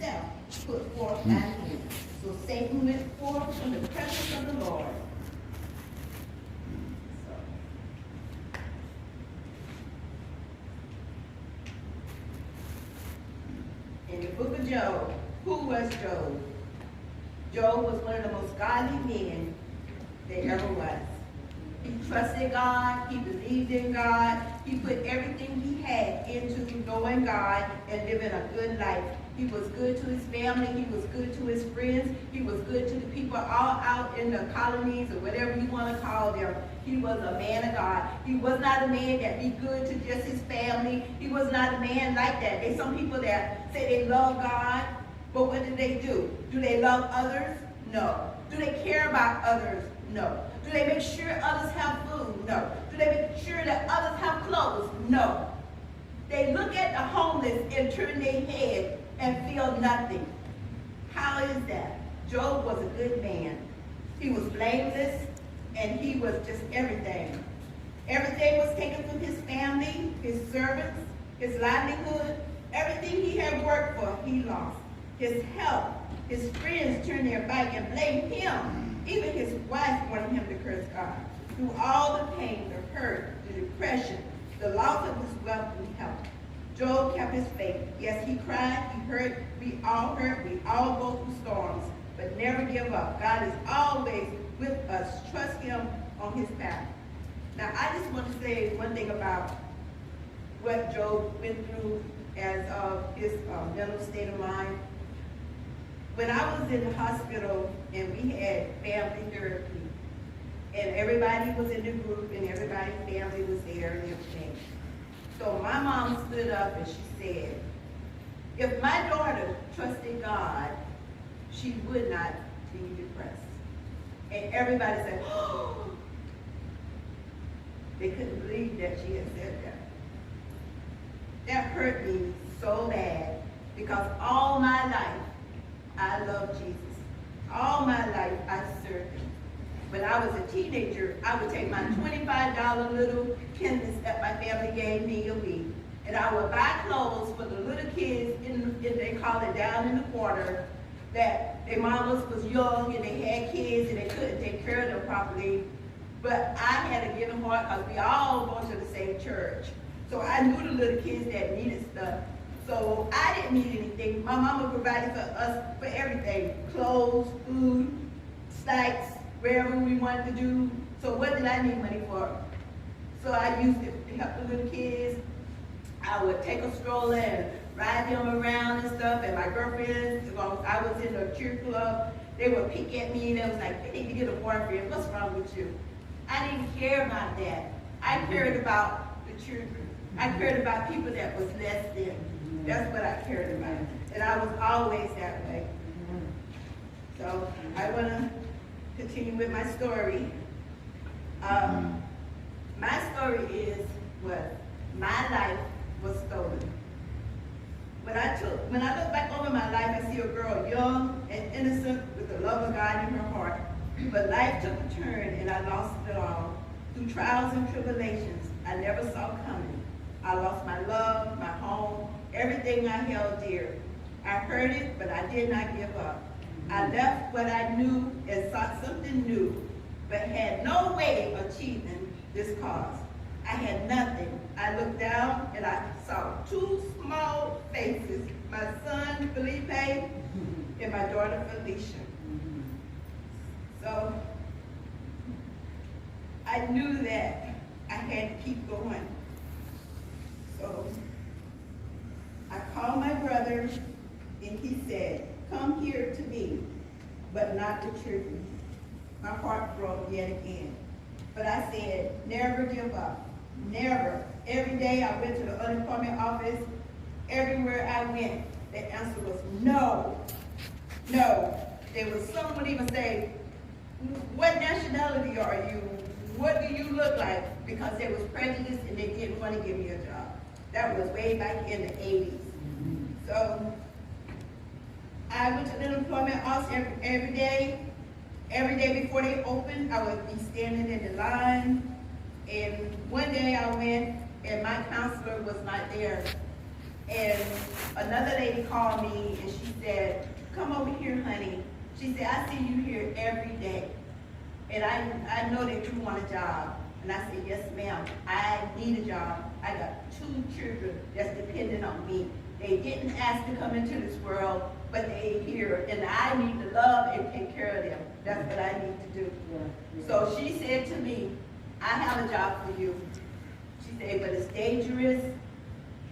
himself put forth by him. So Satan went forth from the presence of the Lord. In the book of Job, who was Job? Job was one of the most godly men there ever was. He trusted God, he believed in God, he put everything he had into knowing God and living a good life. He was good to his family, he was good to his friends, he was good to the people all out in the colonies or whatever you want to call them. He was a man of God. He was not a man that be good to just his family. He was not a man like that. There's some people that say they love God, but what do? Do they love others? No. Do they care about others? No. Do they make sure others have food? No. Do they make sure that others have clothes? No. They look at the homeless and turn their head and feel nothing. How is that? Job was a good man. He was blameless, and he was just everything. Everything was taken from his family, his servants, his livelihood. Everything he had worked for, he lost. His health, his friends turned their back and blamed him. Even his wife wanted him to curse God. Through all the pain, the hurt, the depression, the loss of his wealth and health, Job kept his faith. Yes, he cried, he hurt, we all go through storms, but never give up. God is always with us. Trust him on his path. Now, I just want to say one thing about what Job went through as his mental state of mind. When I was in the hospital and we had family therapy, and everybody was in the group and everybody's family was there and everything. So my mom stood up and she said, if my daughter trusted God, she would not be depressed. And everybody said, oh, they couldn't believe that she had said that. That hurt me so bad because all my life I loved Jesus. All my life I served him. When I was a teenager, I would take my $25 little kindness that my family gave me a week, and I would buy clothes for the little kids they call it down in the quarter, that their mamas was young and they had kids and they couldn't take care of them properly. But I had a giving heart because we all go to the same church. So I knew the little kids that needed stuff. So I didn't need anything. My mama provided for us for everything. Clothes, food, snacks, wherever we wanted to do. So what did I need money for? So I used it to help the little kids. I would take a stroller and ride them around and stuff. And my girlfriends, I was in the cheer club, they would pick at me and they was like, you need to get a boyfriend. What's wrong with you? I didn't care about that. I cared about the children. I cared about people that was less than. That's what I cared about. And I was always that way. So I want to continue with my story. My story is what my life was stolen. When I look back over my life, I see a girl young and innocent with the love of God in her heart. But life took a turn and I lost it all. Through trials and tribulations I never saw coming. I lost my love, my home, everything I held dear. I heard it, but I did not give up. I left what I knew and sought something new, but had no way of achieving this cause. I had nothing. I looked down and I saw two small faces, my son Felipe and my daughter Felicia. So I knew that I had to keep going. So I called my brother and he said, come here to me, but not the children. My heart broke yet again. But I said, never give up, never. Every day I went to the unemployment office. Everywhere I went, the answer was no, no. Some would even say, what nationality are you? What do you look like? Because there was prejudice and they didn't want to give me a job. That was way back in the 80s. So I went to the unemployment office every day. Every day before they opened, I would be standing in the line. And one day I went and my counselor was not there. And another lady called me and she said, come over here, honey. She said, I see you here every day. And I know that you want a job. And I said, yes, ma'am, I need a job. I got 2 children that's dependent on me. They didn't ask to come into this world, but they're here. And I need to love and take care of them. That's what I need to do. So she said to me, I have a job for you. She said, but it's dangerous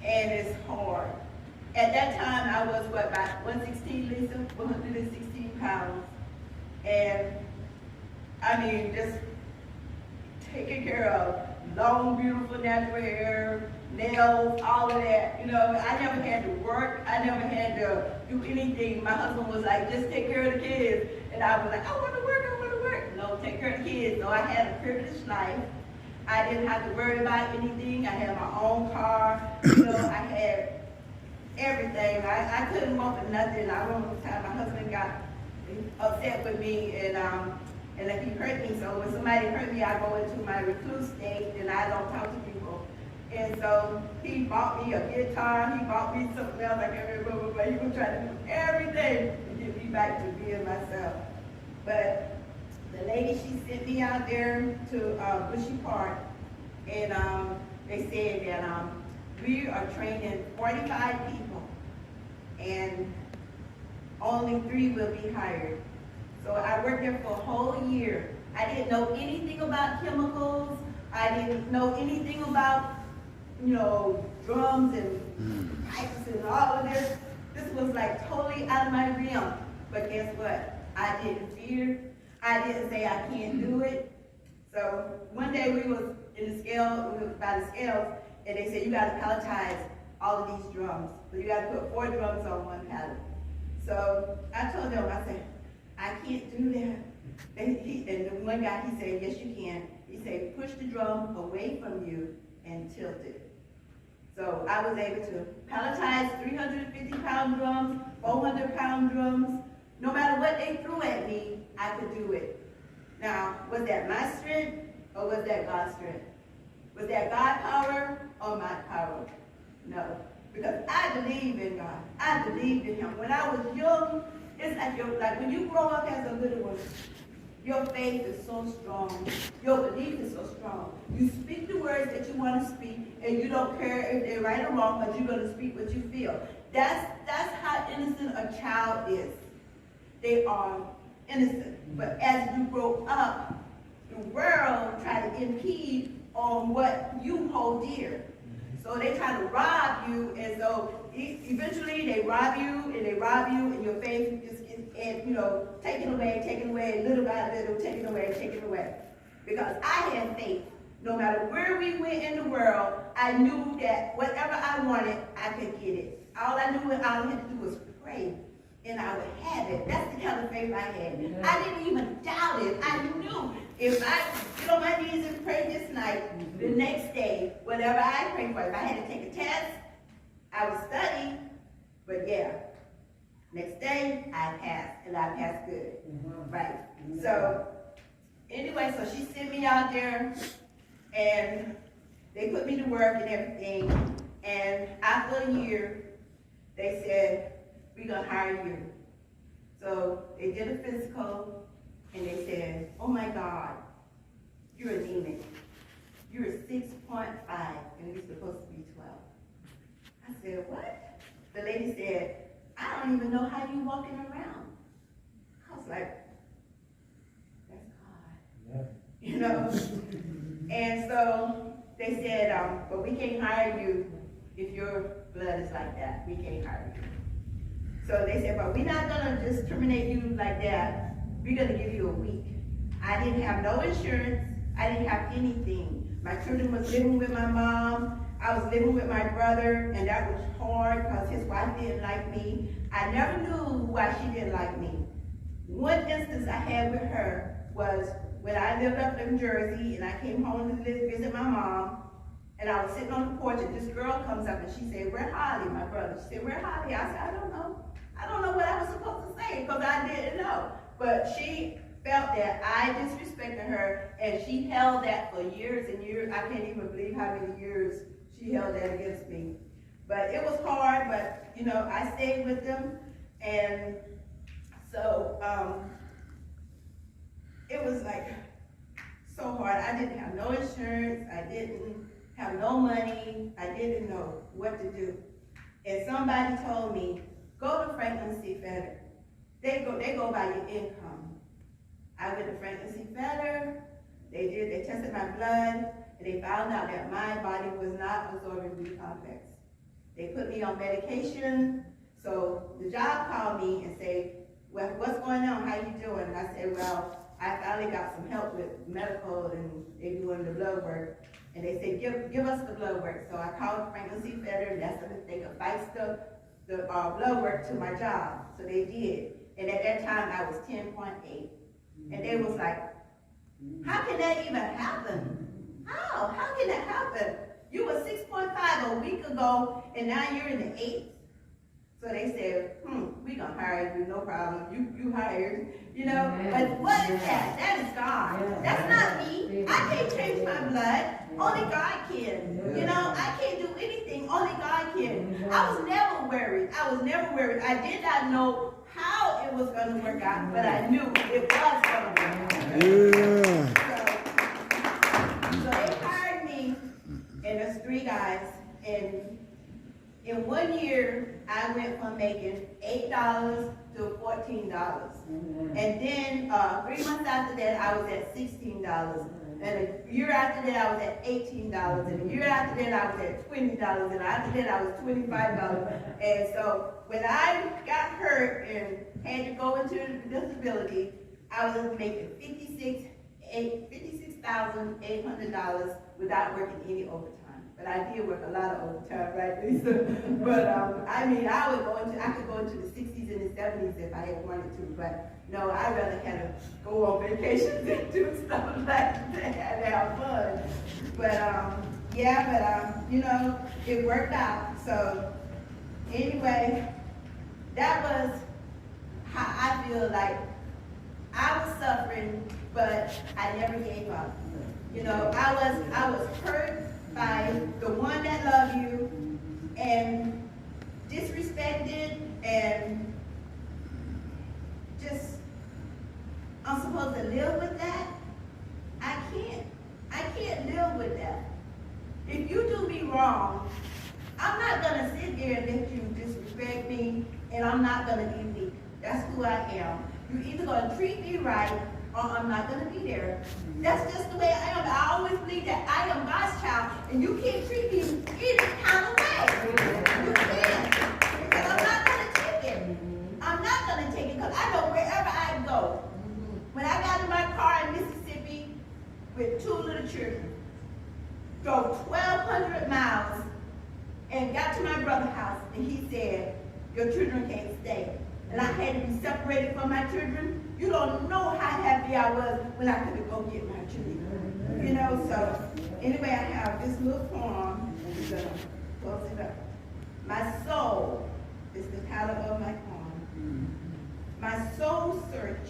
and it's hard. At that time, I was, what, about 116, Lisa? 116 pounds. And, I mean, just taking care of long, beautiful, natural hair, nails, all of that. You know, I never had to work. I never had to do anything. My husband was like, just take care of the kids. And I was like, I want to work, I want to work. No, take care of the kids. So I had a privileged life. I didn't have to worry about anything. I had my own car. You know, I had everything. I couldn't want for nothing. I remember the time my husband got upset with me and if he hurt me. So when somebody hurt me, I go into my recluse state and I don't talk to people. And so he bought me a guitar, he bought me something else I can't remember, but he was trying to do everything to get me back to being myself. But the lady, she sent me out there to Bushy Park, and they said that we are training 45 people, and only 3 will be hired. So I worked there for a whole year. I didn't know anything about chemicals. I didn't know anything about, you know, drums and pipes and all of this. This was like totally out of my realm. But guess what? I didn't fear. I didn't say I can't do it. So one day we was in the scale, we was by the scales, and they said you got to palletize all of these drums. So you got to put 4 drums on one pallet. So I told them, I said, I can't do that. And the one guy, he said, yes, you can. He said, push the drum away from you and tilt it. So I was able to palletize 350-pound drums, 400-pound drums. No matter what they threw at me, I could do it. Now, was that my strength or was that God's strength? Was that God power or my power? No, because I believe in God. I believed in Him. When I was young, it's like when you grow up as a little one, your faith is so strong. Your belief is so strong. You speak the words that you want to speak, and you don't care if they're right or wrong, but you're going to speak what you feel. That's how innocent a child is. They are innocent. But as you grow up, the world try to impede on what you hold dear. So they try to rob you, and so eventually they rob you, and your faith just gets, and, you know, taken away, little by little, taken away. Because I had faith. No matter where we went in the world, I knew that whatever I wanted, I could get it. All I had to do was pray, and I would have it. That's the kind of faith I had. Yeah. I didn't even doubt it. I knew if I get on my knees and pray this night, the next day, whatever I prayed for, if I had to take a test, I would study, but yeah, next day, I passed, and I passed good, right? So, anyway, so she sent me out there, and they put me to work and everything, and after a year, they said, we're gonna hire you. So, they did a physical, and they said, oh my God, you're anemic. You're a 6.5, and you're supposed to be 12. I said, what? The lady said, I don't even know how you're walking around. I was like, that's God. Yeah. You know? And so they said, but we can't hire you if your blood is like that. We can't hire you. So they said, but we're not going to just terminate you like that. We're going to give you a week. I didn't have no insurance. I didn't have anything. My children was living with my mom. I was living with my brother, and that was hard because his wife didn't like me. I never knew why she didn't like me. One instance I had with her was when I lived up in Jersey, and I came home to visit my mom, and I was sitting on the porch, and this girl comes up, and she said, where Holly, my brother? She said, where Holly? I said, I don't know. I don't know what I was supposed to say, because I didn't know. But she felt that I disrespected her, and she held that for years and years. I can't even believe how many years she held that against me. But it was hard, but, you know, I stayed with them. And so, it was like so hard. I didn't have no insurance. I didn't have no money. I didn't know what to do. And somebody told me, go to Franklin C. Fetter. They go by your income. I went to Franklin C. Fetter. They tested my blood, and they found out that my body was not absorbing B-complex. They put me on medication. So the job called me and said, well, what's going on? How you doing? And I said, well, I finally got some help with medical, and they're doing the blood work. And they said, give us the blood work. So I called Franklin C. Fetter and asked them if they could fax the blood work to my job. So they did. And at that time, I was 10.8. And they was like, how can that even happen? How? How can that happen? You were 6.5 a week ago, and now you're in the 8s. So they said, we're going to hire you, no problem. You hired, you know. Amen. But what is that? That is God. Yeah. That's not me. I can't change my blood. Only God can. Yeah. You know, I can't do anything. Only God can. I was never worried. I did not know how it was going to work out, but I knew it was going to work out. Yeah. So they hired me, and there's 3 guys, and in 1 year, I went from making $8 to $14. And then 3 months after that, I was at $16. And a year after that, I was at $18. And a year after that, I was at $20. And after that, I was $25. And so when I got hurt and had to go into disability, I was making $56,800 without working any overtime. But I did work a lot of overtime, right, Lisa? But I mean, I could go into the 60s and the 70s if I had wanted to. But no, I'd rather kind of go on vacations and do stuff like that and have fun. But you know, it worked out. So anyway, that was how I feel like I was suffering, but I never gave up. You know, I was hurt by the one that loved you and disrespected, and just, I'm supposed to live with that? I can't live with that. If you do me wrong, I'm not gonna sit there and let you disrespect me, and I'm not gonna be weak. That's who I am. You're either gonna treat me right, or I'm not gonna be there. That's just the way I am. I always believe that I am God's child, and you can't treat me any kind of way. You can't, because I'm not gonna take it. I'm not gonna take it, because I know wherever I go. When I got in my car in Mississippi with 2 little children, drove 1,200 miles, and got to my brother's house, and he said, your children can't stay. And I had to be separated from my children. You don't know how happy I was when I could go get my children. You know, so anyway, I have this little poem, and we're gonna close it up. My soul is the title of my poem. My soul search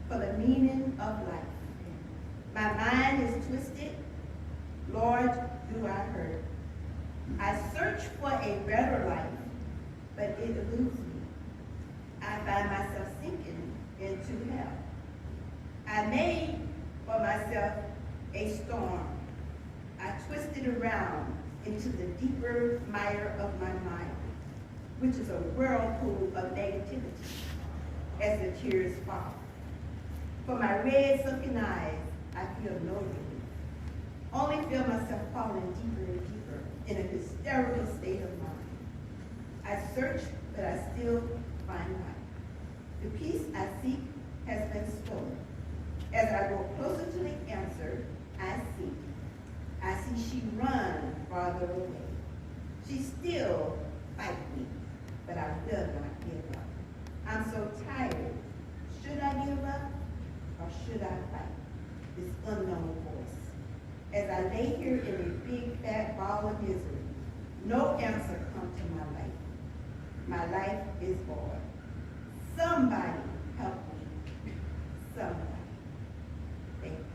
for the meaning of life. My mind is twisted. Lord, do I hurt? I search for a better life, but it eludes me. I find myself sinking into hell. I made for myself a storm. I twisted around into the deeper mire of my mind, which is a whirlpool of negativity as the tears fall. For my red sunken eyes, I feel no relief. Only feel myself falling deeper and deeper in a hysterical state of mind. I search, but I still find life. The peace I seek has been stolen. As I go closer to the answer I seek, I see she run farther away. She still fights me, but I will not give up. I'm so tired. Should I give up, or should I fight this unknown voice? As I lay here in a big fat ball of misery, no answer comes to my life. My life is void. Somebody help me. Somebody. Thank you.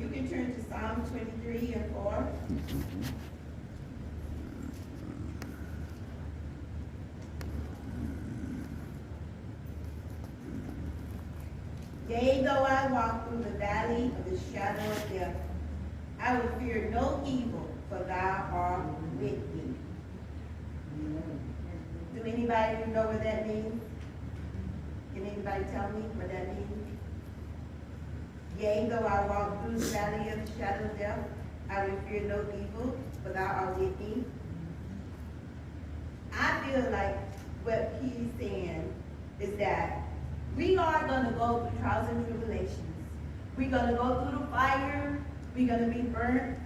you can turn to Psalm 23 and 4. Yea, though I walk through the valley of the shadow of death, I will fear no evil, for thou art with me. Do anybody know what that means? Can anybody tell me what that means? Yea, though I walk through the valley of the shadow of death, I will fear no evil, for thou art with me. I feel like what he's saying is that we are going to go through trials and tribulations. We're going to go through the fire. We're going to be burnt.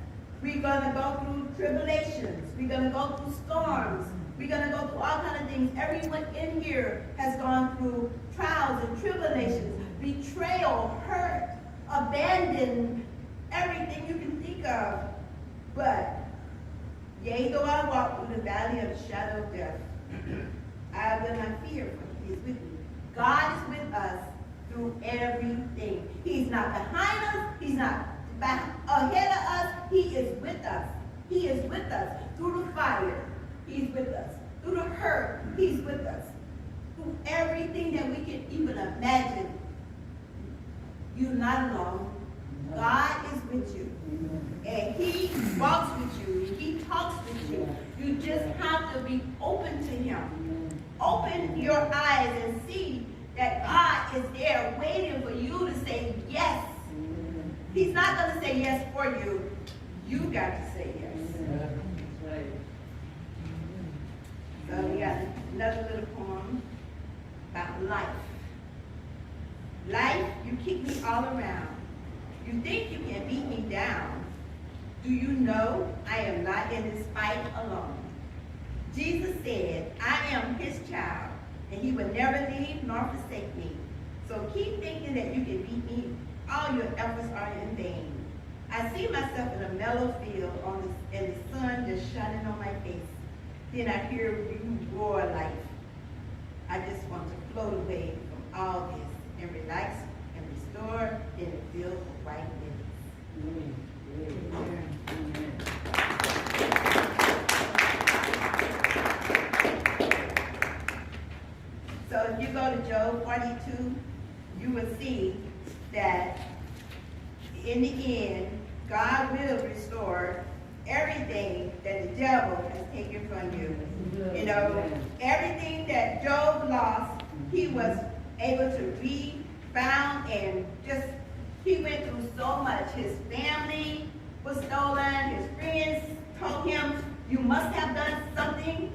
We're going to go through tribulations. We're going to go through storms. We're going to go through all kinds of things. Everyone in here has gone through trials and tribulations, betrayal, hurt, abandon, everything you can think of. But, yea, though I walk through the valley of the shadow of death, I will not fear, for he is with me. God is with us through everything. He's not behind us. He's not ahead of us. He is with us. He is with us through the fire. He's with us. Through the hurt, he's with us. Through everything that we can even imagine. You're not alone. God is with you. And he walks with you. He talks with you. You just have to be open to him. Open your eyes and see that God is there waiting for you to say yes. He's not going to say yes for you. You got to say yes. So we got another little poem about life. Life, you kick me all around. You think you can beat me down. Do you know I am not in this fight alone? Jesus said, I am his child, and he will never leave nor forsake me. So keep thinking that you can beat me. All your efforts are in vain. I see myself in a mellow field and the sun just shining on my face. Then I hear you roar life. I just want to float away from all this and relax and restore in a field of white lilies. So if you go to Job 42, you will see that in the end, God will restore everything that the devil has taken from you. You know, everything that Job lost, he was able to rebound, and just, he went through so much. His family was stolen. His friends told him, you must have done something.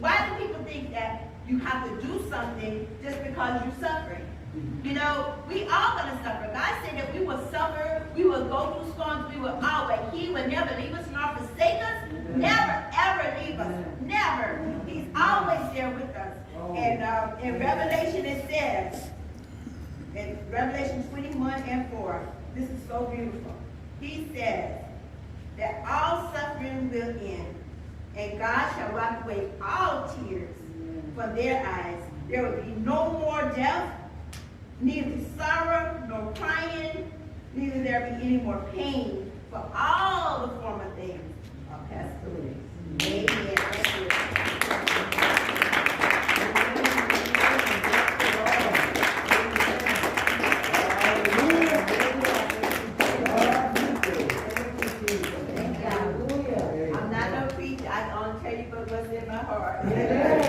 Why do people think that you have to do something just because you're suffering? You know, we all going to suffer. God said that we will suffer, we will go through storms, we will always. He will never leave us nor forsake us. Never, ever leave us. Never. He's always there with us. And in Revelation it says, in Revelation 21 and 4, this is so beautiful. He says that all suffering will end, and God shall wipe away all tears from their eyes. There will be no more death, neither sorrow nor crying, neither there be any more pain, for all the former things are passed away. Amen. I'm not no preacher. I can only tell you what's in my heart.